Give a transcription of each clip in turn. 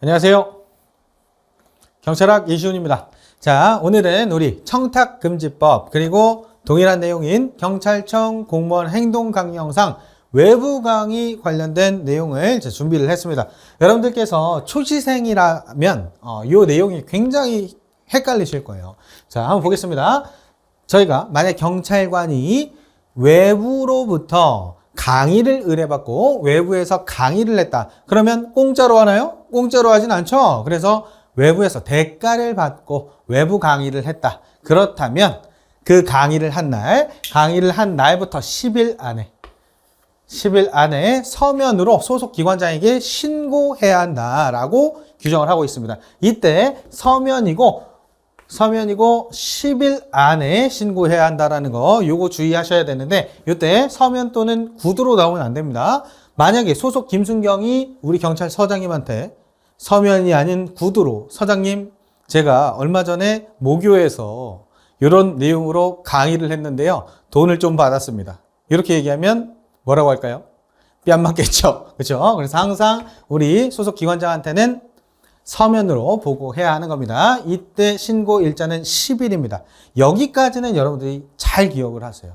안녕하세요. 경찰학 이시훈입니다. 자, 오늘은 우리 청탁금지법 그리고 동일한 내용인 경찰청 공무원 행동 강의 영상 외부 강의 관련된 내용을 준비를 했습니다. 여러분들께서 초시생이라면 이 내용이 굉장히 헷갈리실 거예요. 자, 한번 보겠습니다. 저희가 만약 경찰관이 외부로부터 강의를 의뢰받고 외부에서 강의를 했다. 그러면 공짜로 하나요? 공짜로 하진 않죠. 그래서 외부에서 대가를 받고 외부 강의를 했다. 그렇다면 그 강의를 한 날부터 10일 안에 서면으로 소속 기관장에게 신고해야 한다라고 규정을 하고 있습니다. 이때 서면이고 10일 안에 신고해야 한다라는 거 요거 주의하셔야 되는데 이때 서면 또는 구두로 나오면 안 됩니다. 만약에 소속 김순경이 우리 경찰서장님한테 서면이 아닌 구두로 서장님 제가 얼마 전에 모교에서 이런 내용으로 강의를 했는데요. 돈을 좀 받았습니다. 이렇게 얘기하면 뭐라고 할까요? 뺨 맞겠죠. 그렇죠? 그래서 항상 우리 소속 기관장한테는 서면으로 보고해야 하는 겁니다. 이때 신고 일자는 10일입니다. 여기까지는 여러분들이 잘 기억을 하세요.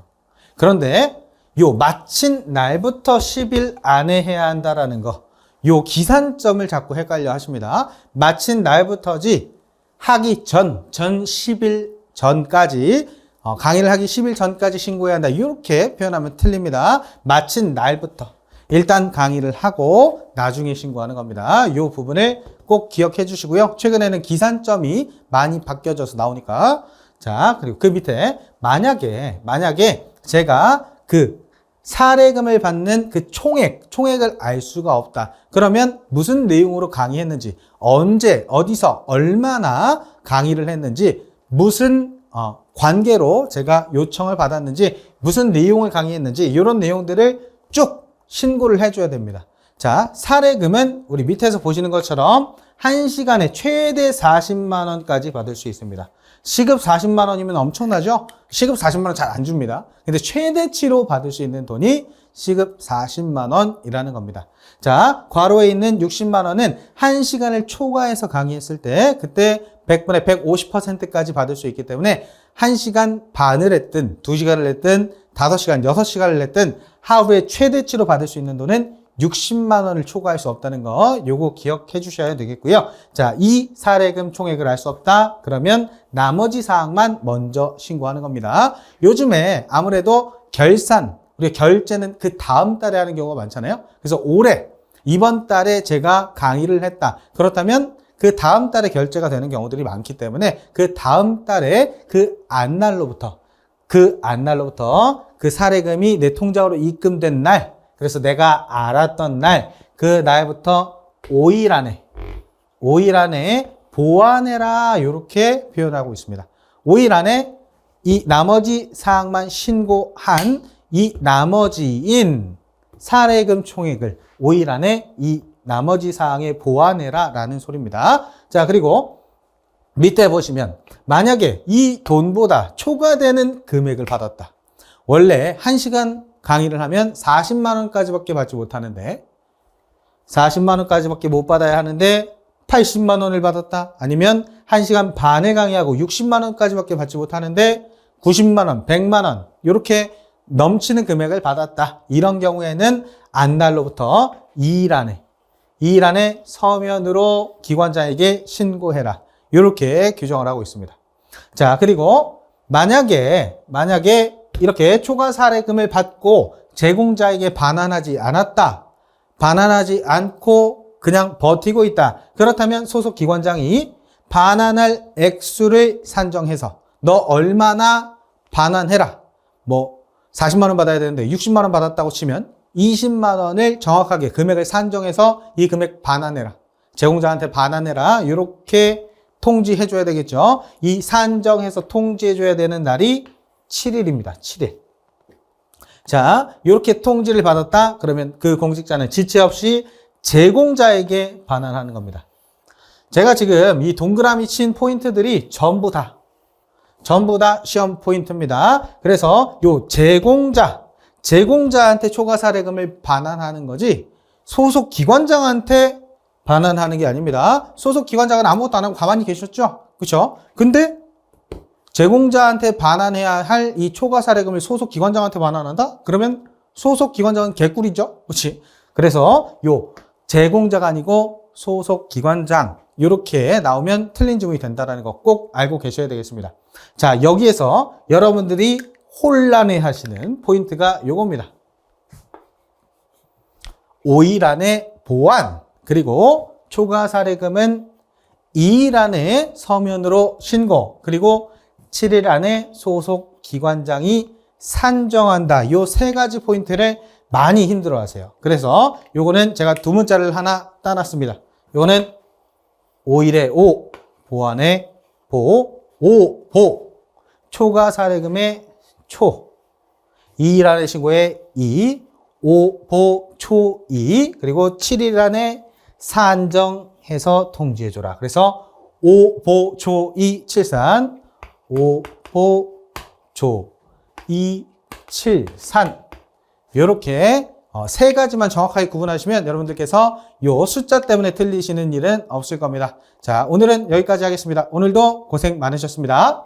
그런데 요 마친 날부터 10일 안에 해야 한다라는 거, 요 기산점을 자꾸 헷갈려 하십니다. 마친 날부터지 하기 전 10일 전까지 강의를 하기 10일 전까지 신고해야 한다. 이렇게 표현하면 틀립니다. 마친 날부터 일단 강의를 하고 나중에 신고하는 겁니다. 이 부분을 꼭 기억해 주시고요. 최근에는 기산점이 많이 바뀌어져서 나오니까. 자, 그리고 그 밑에 만약에 제가 그 사례금을 받는 그 총액을 알 수가 없다. 그러면 무슨 내용으로 강의했는지, 언제, 어디서, 얼마나 강의를 했는지, 무슨 관계로 제가 요청을 받았는지, 무슨 내용을 강의했는지 이런 내용들을 쭉 신고를 해줘야 됩니다. 자, 사례금은 우리 밑에서 보시는 것처럼 1시간에 최대 40만 원까지 받을 수 있습니다. 시급 40만 원이면 엄청나죠? 시급 40만 원 잘 안 줍니다. 근데 최대치로 받을 수 있는 돈이 시급 40만 원이라는 겁니다. 자, 괄호에 있는 60만 원은 1시간을 초과해서 강의했을 때 그때 100분의 150%까지 받을 수 있기 때문에 1시간 반을 했든 2시간을 했든 5시간, 6시간을 했든 하루에 최대치로 받을 수 있는 돈은 60만 원을 초과할 수 없다는 거 요거 기억해 주셔야 되겠고요. 자, 이 사례금 총액을 알 수 없다. 그러면 나머지 사항만 먼저 신고하는 겁니다. 요즘에 아무래도 우리가 결제는 그 다음 달에 하는 경우가 많잖아요. 그래서 이번 달에 제가 강의를 했다. 그렇다면 그 다음 달에 결제가 되는 경우들이 많기 때문에 그 다음 달에 그 안날로부터 그 사례금이 내 통장으로 입금된 날, 그래서 내가 알았던 날, 그 날부터 5일 안에 보완해라 이렇게 표현하고 있습니다. 5일 안에 이 나머지 사항만 신고한 이 나머지인 사례금 총액을 5일 안에 이 나머지 사항에 보완해라 라는 소리입니다. 자, 그리고 밑에 보시면 만약에 이 돈보다 초과되는 금액을 받았다. 원래 1시간 강의를 하면 40만 원까지밖에 받지 못하는데 40만 원까지밖에 못 받아야 하는데 80만 원을 받았다. 아니면 1시간 반에 강의하고 60만 원까지밖에 받지 못하는데 90만 원, 100만 원 이렇게 넘치는 금액을 받았다. 이런 경우에는 안날로부터 2일 안에 서면으로 기관장에게 신고해라. 이렇게 규정을 하고 있습니다. 자, 그리고 만약에 이렇게 초과 사례금을 받고 제공자에게 반환하지 않고 그냥 버티고 있다. 그렇다면 소속 기관장이 반환할 액수를 산정해서 너 얼마나 반환해라. 40만 원 받아야 되는데 60만 원 받았다고 치면 20만 원을 정확하게 금액을 산정해서 이 금액 반환해라. 제공자한테 반환해라. 이렇게 통지해줘야 되겠죠. 이 산정해서 통지해줘야 되는 날이 7일입니다. 7일. 자, 이렇게 통지를 받았다. 그러면 그 공직자는 지체 없이 제공자에게 반환하는 겁니다. 제가 지금 이 동그라미 친 포인트들이 전부 다 시험 포인트입니다. 그래서 요 제공자한테 초과 사례금을 반환하는 거지 소속 기관장한테 반환하는 게 아닙니다. 소속 기관장은 아무것도 안 하고 가만히 계셨죠? 그쵸? 근데 제공자한테 반환해야 할 이 초과 사례금을 소속 기관장한테 반환한다? 그러면 소속 기관장은 개꿀이죠? 그렇지? 그래서 요 제공자가 아니고 소속 기관장 이렇게 나오면 틀린 지문이 된다는 거 꼭 알고 계셔야 되겠습니다. 자, 여기에서 여러분들이 혼란해 하시는 포인트가 요겁니다. 5일 안에 보완, 그리고 초과 사례금은 2일 안에 서면으로 신고, 그리고 7일 안에 소속 기관장이 산정한다. 요 세 가지 포인트를 많이 힘들어 하세요. 그래서 요거는 제가 두 문자를 하나 따놨습니다. 요거는 5일에 5, 보완의 보, 초과 사례금의 초, 2일 안에 신고의 2, 5보, 2, 그리고 7일 안에 산정해서 통지해줘라. 그래서 5보, 2, 7산, 5보, 2, 7산 이렇게 세 가지만 정확하게 구분하시면 여러분들께서 요 숫자 때문에 틀리시는 일은 없을 겁니다. 자, 오늘은 여기까지 하겠습니다. 오늘도 고생 많으셨습니다.